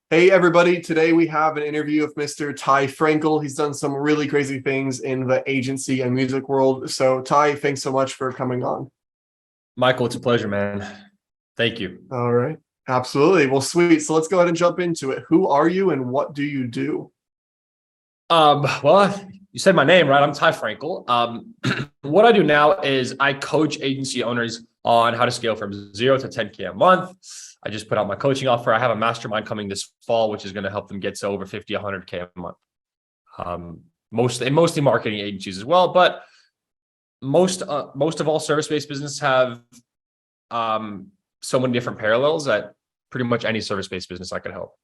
Hey everybody, today we have an interview with Mr. Ty Frankel. He's done some really crazy things in the agency and music world. So Ty, thanks so much for coming on. Michael, it's a pleasure, man. Thank you. All right. Absolutely. Well, sweet. So let's go ahead and jump into it. Who are you and what do you do? Well, you said my name, right? I'm Ty Frankel. What I do now is I coach agency owners on how to scale from 0 to 10K a month. I just put out my coaching offer. I have a mastermind coming this fall, which is going to help them get to over 50, 100K a month. Mostly marketing agencies as well, but most of all service-based business have so many different parallels that pretty much any service-based business I could help.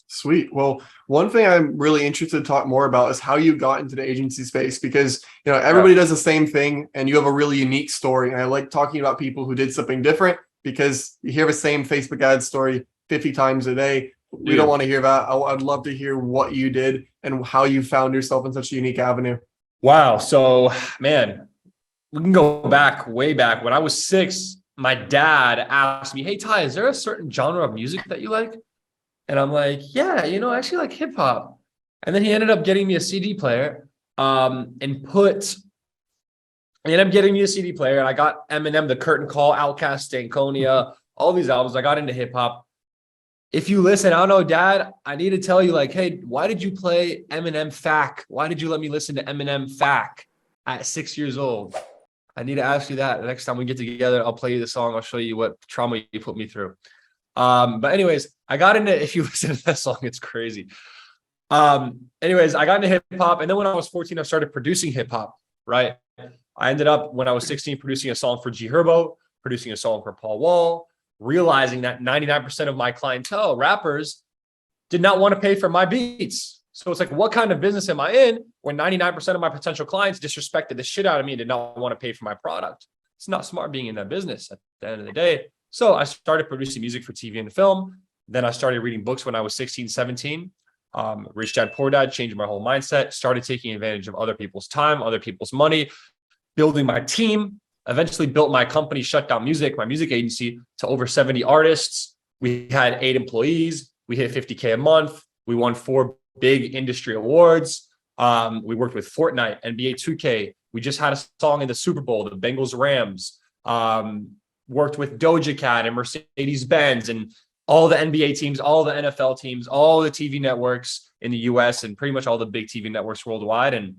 Sweet. Well, one thing I'm really interested to talk more about is how you got into the agency space because, everybody does the same thing and you have a really unique story. And I like talking about people who did something different because you hear the same Facebook ad story 50 times a day. We don't want to hear that. I'd love to hear what you did and how you found yourself in such a unique avenue. Wow. So, man, we can go back, way back. When I was 6, my dad asked me, "Hey, Ty, is there a certain genre of music that you like?" And I'm like, "Yeah, I actually like hip hop." And then he ended up getting me a CD player, he ended up getting me a CD player, and I got Eminem, The Curtain Call, Outkast, Stankonia, all these albums. I got into hip hop. If you listen, I don't know, Dad, I need to tell you, like, hey, why did you play Eminem Fack? Why did you let me listen to Eminem Fack at 6 years old? I need to ask you that. The next time we get together, I'll play you the song. I'll show you what trauma you put me through. But anyways, I got into, if you listen to that song, it's crazy. Anyways, I got into hip hop. And then when I was 14, I started producing hip hop, right? I ended up, when I was 16, producing a song for G Herbo, producing a song for Paul Wall, realizing that 99% of my clientele, rappers, did not want to pay for my beats. So it's like, what kind of business am I in when 99% of my potential clients disrespected the shit out of me and did not want to pay for my product? It's not smart being in that business at the end of the day. So I started producing music for TV and film. Then I started reading books when I was 16, 17. Rich Dad, Poor Dad changed my whole mindset, started taking advantage of other people's time, other people's money, building my team, eventually built my company, Shutdown Music, my music agency, to over 70 artists. We had 8 employees. We hit 50K a month. We won 4 big industry awards. We worked with Fortnite, NBA 2K. We just had a song in the Super Bowl, the Bengals Rams. Worked with Doja Cat and Mercedes-Benz and all the NBA teams, all the NFL teams, all the TV networks in the US and pretty much all the big TV networks worldwide. And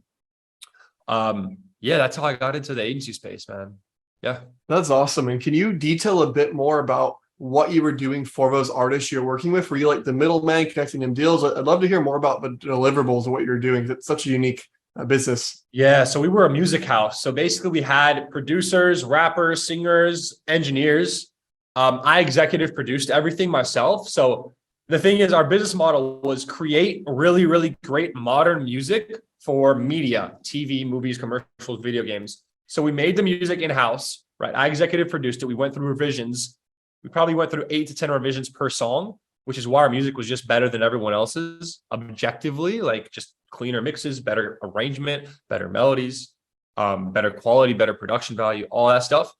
yeah, that's how I got into the agency space, man. Yeah. That's awesome. And can you detail a bit more about what you were doing for those artists you're working with? Were you like the middleman connecting them deals? I'd love to hear more about the deliverables of what you're doing. It's such a unique business. Yeah. So we were a music house. So basically we had producers, rappers, singers, engineers. I executive produced everything myself. So the thing is, our business model was create really, really great modern music for media, TV, movies, commercials, video games. So we made the music in-house, right? I executive produced it. We went through revisions. We probably went through 8 to 10 revisions per song, which is why our music was just better than everyone else's objectively, like just cleaner mixes, better arrangement, better melodies, better quality, better production value, all that stuff.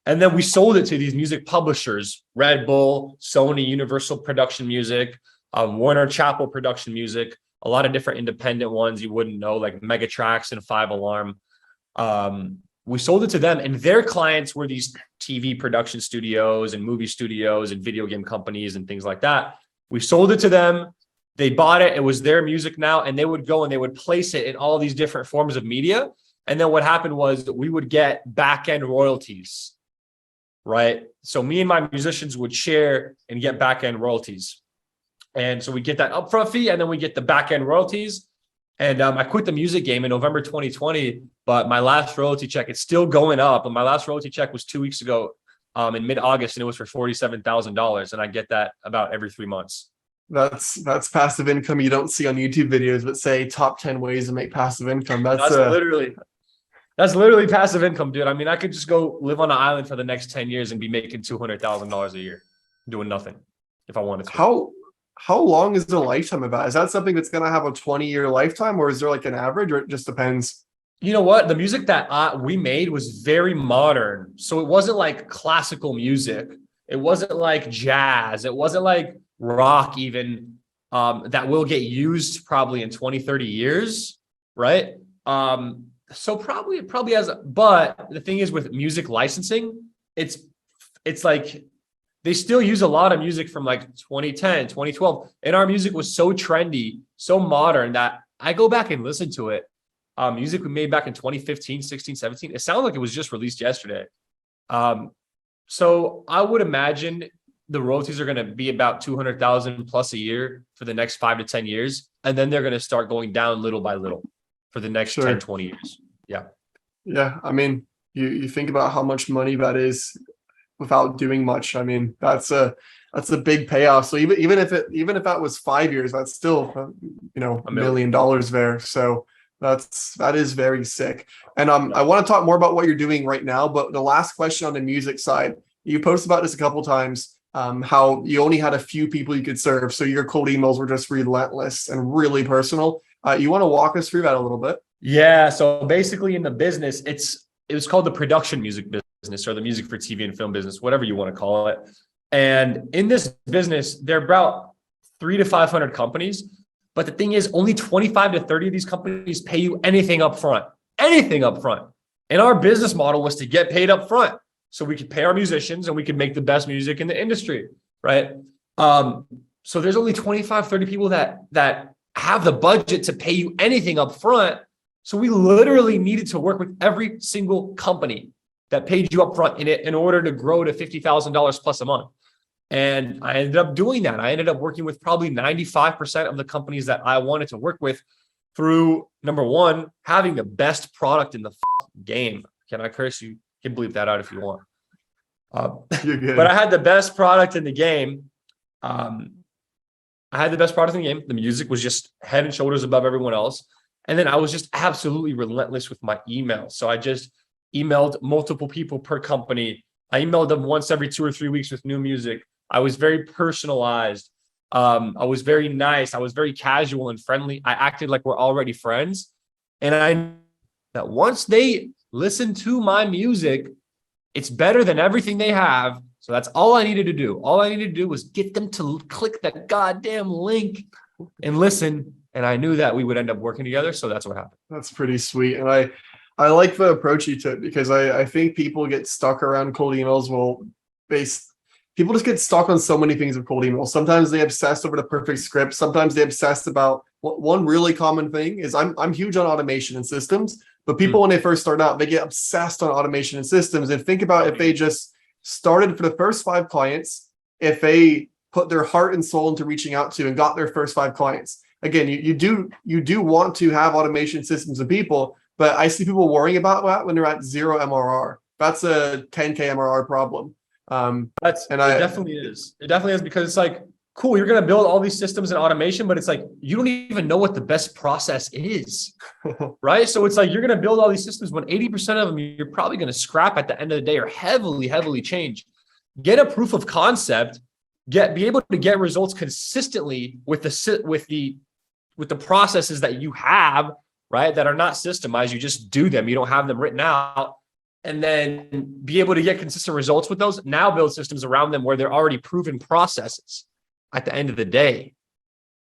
And then we sold it to these music publishers, Red Bull, Sony, Universal Production Music, Warner Chappell Production Music, a lot of different independent ones you wouldn't know, like Megatrax and 5 Alarm. We sold it to them, and their clients were these TV production studios and movie studios and video game companies and things like that. We sold it to them. They bought it. It was their music now, and they would go and they would place it in all these different forms of media. And then what happened was we would get back-end royalties, right? So me and my musicians would share and get back-end royalties. And so we get that upfront fee, and then we get the back-end royalties. And I quit the music game in November 2020, but my last royalty check, it's still going up. And my last royalty check was 2 weeks ago in mid-August, and it was for $47,000. And I get that about every 3 months. That's passive income you don't see on YouTube videos, but say top 10 ways to make passive income. That's literally passive income, dude. I mean, I could just go live on an island for the next 10 years and be making $200,000 a year doing nothing if I wanted to. How long is the lifetime of that? Is that something that's going to have a 20-year lifetime, or is there like an average, or it just depends? You know what? The music that we made was very modern. So it wasn't like classical music. It wasn't like jazz. It wasn't like rock even. that will get used probably in 20, 30 years, right? So probably has, but the thing is with music licensing, it's like they still use a lot of music from like 2010, 2012. And our music was so trendy, so modern that I go back and listen to it. Music we made back in 2015, 16, 17. It sounded like it was just released yesterday. So I would imagine the royalties are going to be about 200,000 plus a year for the next 5 to 10 years. And then they're going to start going down little by little for the next 10, 20 years. Yeah. Yeah. I mean, you think about how much money that is without doing much. I mean, that's a big payoff. So even if that was 5 years, that's still, $1 million there. So that is very sick. And I want to talk more about what you're doing right now, but the last question on the music side, you posted about this a couple of times, how you only had a few people you could serve. So your cold emails were just relentless and really personal. You want to walk us through that a little bit? Yeah. So basically in the business, it was called the production music business or the music for TV and film business, whatever you want to call it. And in this business, there are about 300 to 500 companies. But the thing is, only 25 to 30 of these companies pay you anything up front. And our business model was to get paid up front so we could pay our musicians and we could make the best music in the industry, right? So there's only 25, 30 people that have the budget to pay you anything up front. So we literally needed to work with every single company that paid you up front in order to grow to $50,000 plus a month. And I ended up doing that. I ended up working with probably 95% of the companies that I wanted to work with through, number one, having the best product in the game. Can I curse? You can bleep that out if you want. You're good. But I had the best product in the game. The music was just head and shoulders above everyone else. And then I was just absolutely relentless with my email. So I just emailed multiple people per company. I emailed them once every 2 or 3 weeks with new music. I was very personalized. I was very nice. I was very casual and friendly. I acted like we're already friends. And I knew that once they listen to my music, it's better than everything they have. So that's all I needed to do. All I needed to do was get them to click that goddamn link and listen. And I knew that we would end up working together. So that's what happened. That's pretty sweet. And I like the approach you took because I think people get stuck around cold emails. People just get stuck on so many things with cold emails. Sometimes they obsess over the perfect script. Sometimes they obsess about one really common thing is I'm huge on automation and systems, but people when they first start out, they get obsessed on automation and systems. And think about if they just started for the first 5 clients, if they put their heart and soul into reaching out to and got their first 5 clients. Again, you do want to have automation systems of people, but I see people worrying about that when they're at 0 MRR. That's a 10K MRR problem. It definitely is because it's like, cool, you're going to build all these systems and automation, but it's like, you don't even know what the best process is, right? So it's like, you're going to build all these systems when 80% of them, you're probably going to scrap at the end of the day or heavily, heavily change. Get a proof of concept, be able to get results consistently with the processes that you have, right? That are not systemized. You just do them. You don't have them written out. And then be able to get consistent results with those. Now build systems around them where they're already proven processes at the end of the day.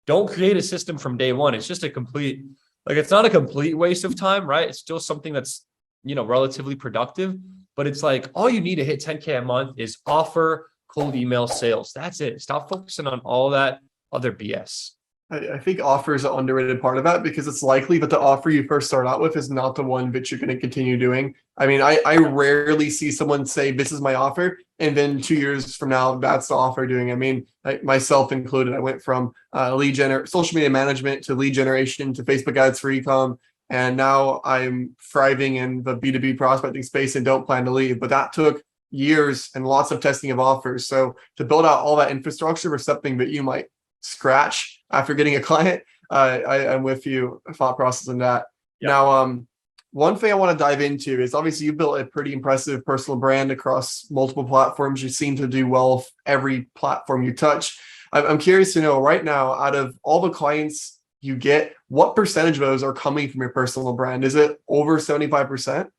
Don't create a system from day one. It's just it's not a complete waste of time, right? It's still something that's, relatively productive, but it's like, all you need to hit 10K a month is offer cold email sales. That's it. Stop focusing on all that other BS. I think offer is an underrated part of that because it's likely that the offer you first start out with is not the one that you're going to continue doing. I mean, I rarely see someone say, this is my offer. And then 2 years from now, that's the offer doing. I mean, myself included, I went from social media management to lead generation to Facebook ads for e-com. And now I'm thriving in the B2B prospecting space and don't plan to leave. But that took years and lots of testing of offers. So to build out all that infrastructure for something that you might scratch after getting a client, I'm with you, thought process in that. Yeah. Now, one thing I want to dive into is obviously you built a pretty impressive personal brand across multiple platforms. You seem to do well with every platform you touch. I'm curious to know right now, out of all the clients you get, what percentage of those are coming from your personal brand? Is it over 75%?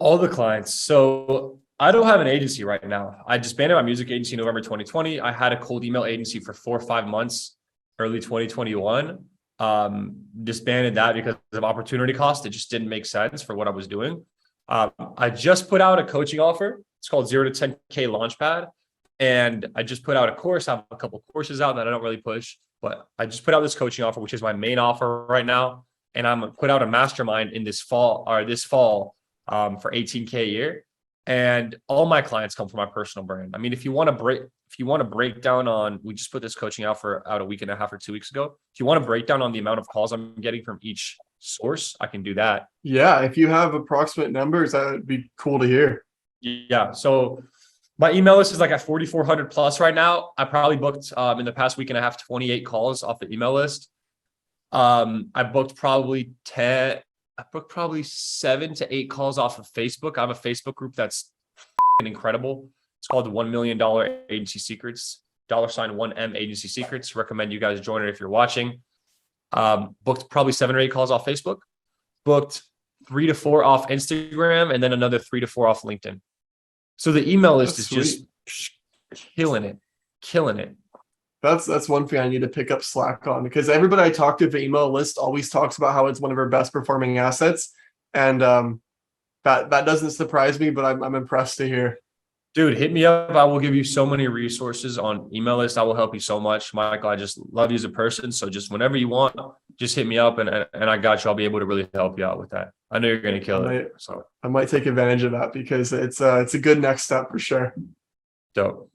All the clients. So I don't have an agency right now. I disbanded my music agency in November 2020. I had a cold email agency for 4 or 5 months. early 2021. Disbanded that because of opportunity cost. It just didn't make sense for what I was doing. I just put out a coaching offer. It's called 0 to 10K Launchpad. And I just put out a course. I have a couple courses out that I don't really push, but I just put out this coaching offer, which is my main offer right now. And I'm gonna put out a mastermind in this fall for 18K a year. And all my clients come from my personal brand. I mean, if you want to break down on, we just put this coaching out a week and a half or 2 weeks ago. If you want to break down on the amount of calls I'm getting from each source, I can do that. Yeah, if you have approximate numbers, that would be cool to hear. Yeah. So my email list is like at 4,400 plus right now. I probably booked in the past week and a half 28 calls off the email list. I booked probably 7 to 8 calls off of Facebook. I have a Facebook group that's incredible. It's called the $1 Million Agency Secrets, $1M Agency Secrets. Recommend you guys join it if you're watching. Booked probably 7 or 8 calls off Facebook. Booked 3 to 4 off Instagram, and then another 3 to 4 off LinkedIn. So the email list is just killing it. That's one thing I need to pick up slack on, because everybody I talk to, the email list always talks about how it's one of our best performing assets. And that doesn't surprise me, but I'm impressed to hear. Dude, hit me up. I will give you so many resources on email list. I will help you so much, Michael. I just love you as a person. So just whenever you want, just hit me up and I got you. I'll be able to really help you out with that. I know you're going to kill it. So I might take advantage of that, because it's a good next step for sure. Dope.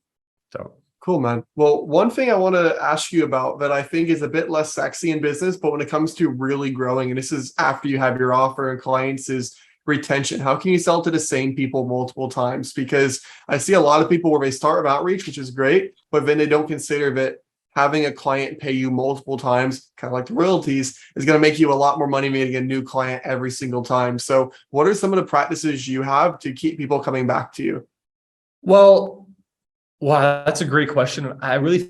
Cool, man. Well, one thing I want to ask you about that I think is a bit less sexy in business, but when it comes to really growing, and this is after you have your offer and clients, is retention. How can you sell to the same people multiple times? Because I see a lot of people where they start with outreach, which is great, but then they don't consider that having a client pay you multiple times, kind of like the royalties, is going to make you a lot more money meeting a new client every single time. So what are some of the practices you have to keep people coming back to you? Well, wow, that's a great question. I really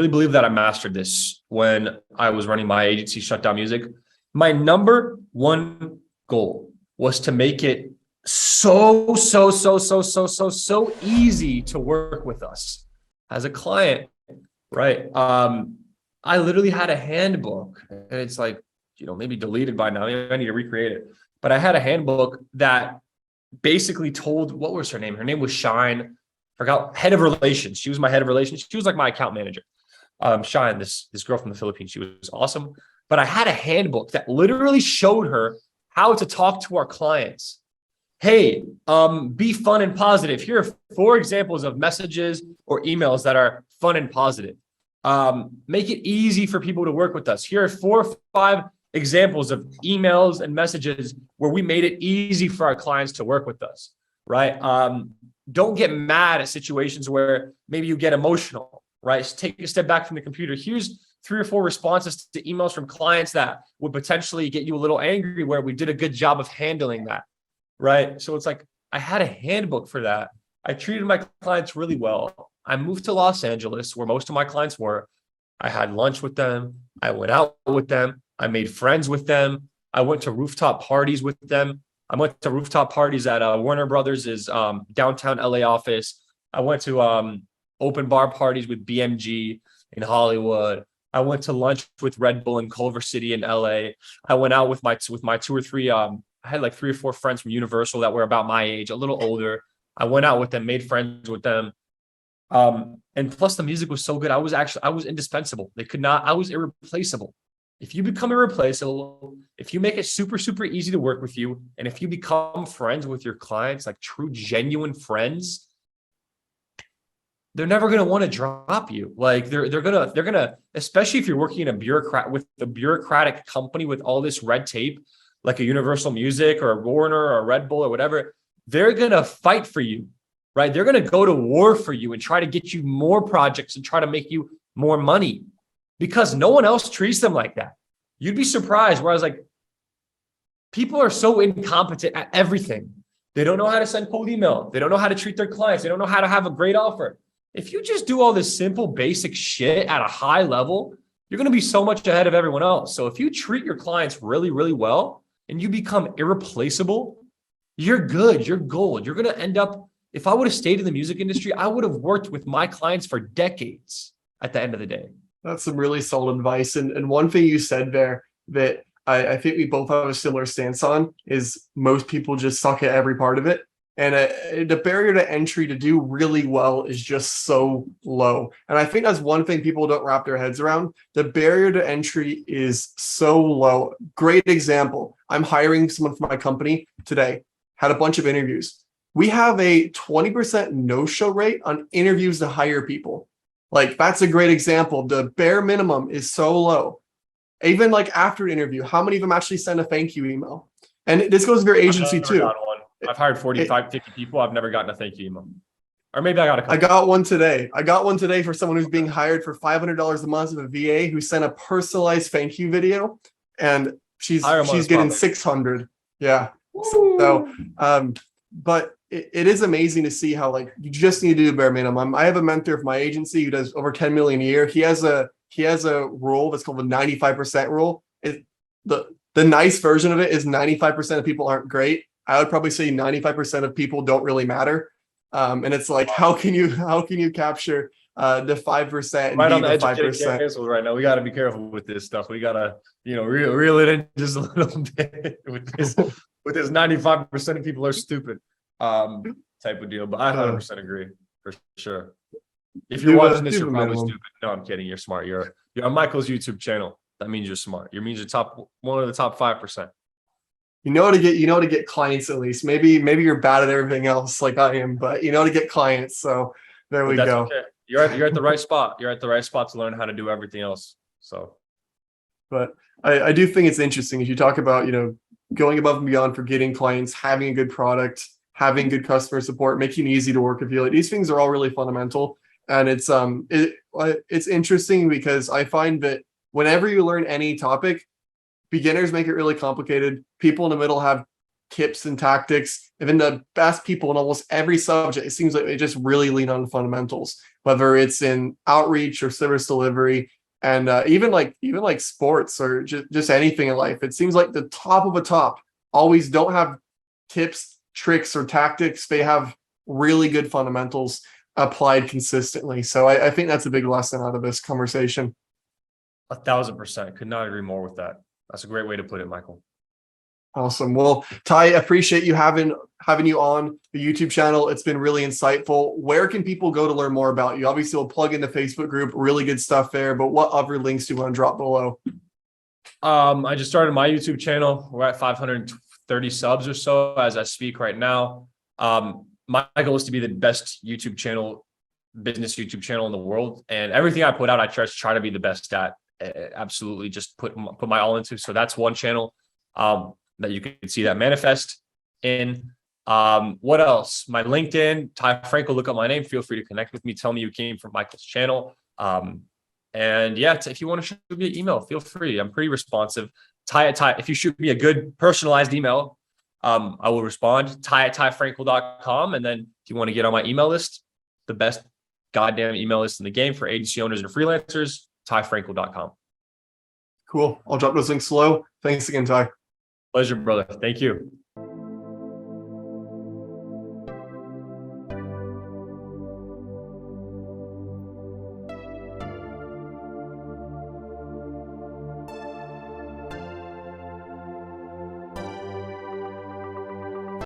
believe that I mastered this when I was running my agency, Shutdown Music. My number one goal was to make it so easy to work with us as a client, right? I literally had a handbook, and it's like, maybe deleted by now. Maybe I need to recreate it. But I had a handbook that basically told, what was her name? Her name was Shine. Forgot, head of relations. She was my head of relations. She was like my account manager. Shine, this girl from the Philippines. She was awesome. But I had a handbook that literally showed her how to talk to our clients. Hey, be fun and positive. Here are 4 examples of messages or emails that are fun and positive. Make it easy for people to work with us. Here are 4 or 5 examples of emails and messages where we made it easy for our clients to work with us, right? Don't get mad at situations where maybe you get emotional, right? Just take a step back from the computer. Here's 3 or 4 responses to emails from clients that would potentially get you a little angry, where we did a good job of handling that, right? So it's like, I had a handbook for that. I treated my clients really well. I moved to Los Angeles, where most of my clients were. I had lunch with them. I went out with them. I made friends with them. I went to rooftop parties with them. I went to rooftop parties at Warner Brothers' downtown LA office. I went to open bar parties with BMG in Hollywood. I went to lunch with Red Bull in Culver City in LA. I went out with my 2 or 3. I had like 3 or 4 friends from Universal that were about my age, a little older. I went out with them, made friends with them. And plus the music was so good. I was indispensable. I was irreplaceable. If you become irreplaceable, if you make it super easy to work with you, and if you become friends with your clients, like true, genuine friends, they're never going to want to drop you. Like they're going to, especially if you're working in a bureaucratic company with all this red tape, like a Universal Music or a Warner or a Red Bull or whatever, they're going to fight for you, right? They're going to go to war for you and try to get you more projects and try to make you more money, because no one else treats them like that. You'd be surprised, where I was like, people are so incompetent at everything. They don't know how to send cold email. They don't know how to treat their clients. They don't know how to have a great offer. If you just do all this simple, basic shit at a high level, you're going to be so much ahead of everyone else. So if you treat your clients really, really well and you become irreplaceable, you're good. You're gold. You're going to end up, if I would have stayed in the music industry, I would have worked with my clients for decades at the end of the day. That's some really solid advice. And one thing you said there that I think we both have a similar stance on is most people just suck at every part of it. And the barrier to entry to do really well is just so low. And I think that's one thing people don't wrap their heads around. The barrier to entry is so low. Great example. I'm hiring someone for my company today, had a bunch of interviews. We have a 20% no-show rate on interviews to hire people. Like, that's a great example. The bare minimum is so low. Even like after an interview, how many of them actually send a thank you email? And this goes to your agency too. I've hired 45, 50 people. I've never gotten a thank you email. Or maybe I got a couple. I got one today. I got one today for someone who's being hired for $500 a month of a VA who sent a personalized thank you video, and she's getting 600. Yeah. So, but it is amazing to see how, like, you just need to do the bare minimum. I have a mentor of my agency who does over 10 million a year. He has a rule that's called the 95% rule. The nice version of it is 95% of people aren't great. I would probably say 95% of people don't really matter. And it's like, how can you capture the 5% and right be on the the edge of getting 5%? canceled right now? We got to be careful with this stuff. We got to, reel it in just a little bit with this 95% of people are stupid type of deal. But I 100% agree for sure. If you're watching this, you're probably stupid. No, I'm kidding. You're smart. You're on Michael's YouTube channel. That means you're smart. It means you're one of the top 5%. You know to get clients at least. Maybe you're bad at everything else like I am, but you know to get clients. So there we go. Okay. You're at the right spot. You're at the right spot to learn how to do everything else. So, but I do think it's interesting as you talk about, going above and beyond for getting clients, having a good product, having good customer support, making it easy to work with you. Like, these things are all really fundamental. And it's interesting because I find that whenever you learn any topic, beginners make it really complicated. People in the middle have tips and tactics. And then the best people in almost every subject, it seems like they just really lean on the fundamentals, whether it's in outreach or service delivery, and even like sports or just anything in life. It seems like the top of the top always don't have tips, tricks, or tactics. They have really good fundamentals applied consistently. So I think that's a big lesson out of this conversation. 1,000%. Could not agree more with that. That's a great way to put it, Michael. Awesome. Well, Ty, appreciate you having you on the YouTube channel. It's been really insightful. Where can people go to learn more about you? Obviously, we'll plug in the Facebook group. Really good stuff there. But what other links do you want to drop below? I just started my YouTube channel. We're at 530 subs or so as I speak right now. My goal is to be the best business YouTube channel in the world. And everything I put out, I try to be the best at. Absolutely, just put my all into. So that's one channel that you can see that manifest in. What else? My LinkedIn, Ty Frankel. Look up my name. Feel free to connect with me. Tell me you came from Michael's channel. And yeah, if you want to shoot me an email, feel free. I'm pretty responsive. Ty, if you shoot me a good personalized email, I will respond. Ty@tyfrankel.com. And then if you want to get on my email list, the best goddamn email list in the game for agency owners and freelancers, tyfrankel.com. Cool. I'll drop those links below. Thanks again, Ty. Pleasure, brother. Thank you.